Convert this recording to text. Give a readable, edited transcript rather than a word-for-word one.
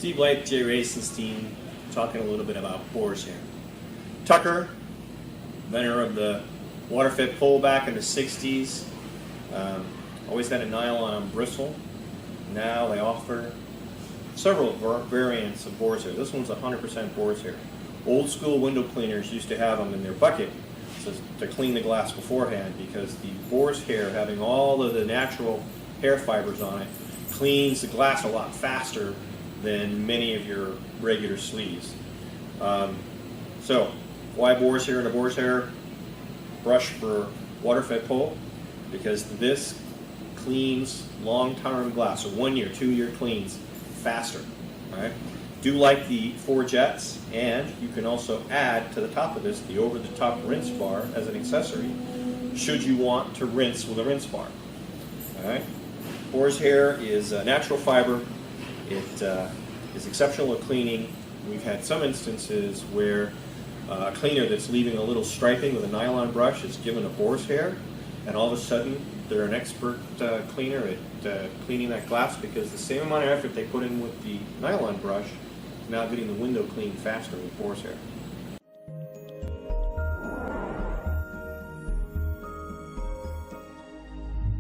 Steve White, J.Racenstein, talking a little bit about boars here. Tucker, inventor of the water-fed pole back in the 60s, always had a nylon bristle. Now they offer several variants of boar's hair. This one's 100% boar's hair. Old school window cleaners used to have them in their bucket to clean the glass beforehand, because the boar's hair, having all of the natural hair fibers on it, cleans the glass a lot faster than many of your regular sleeves. So, why boar's hair and a boar's hair brush for water-fed pole? Because this cleans long-term glass, so 1 year, 2 year cleans faster. All right? Do like the 4 jets, and you can also add to the top of this the over-the-top rinse bar as an accessory, should you want to rinse with a rinse bar. All right? Boar's hair is a natural fiber. It is exceptional at cleaning. We've had some instances where a cleaner that's leaving a little striping with a nylon brush is given a boar's hair, and all of a sudden they're an expert cleaner at cleaning that glass, because the same amount of effort they put in with the nylon brush is now getting the window cleaned faster with boar's hair.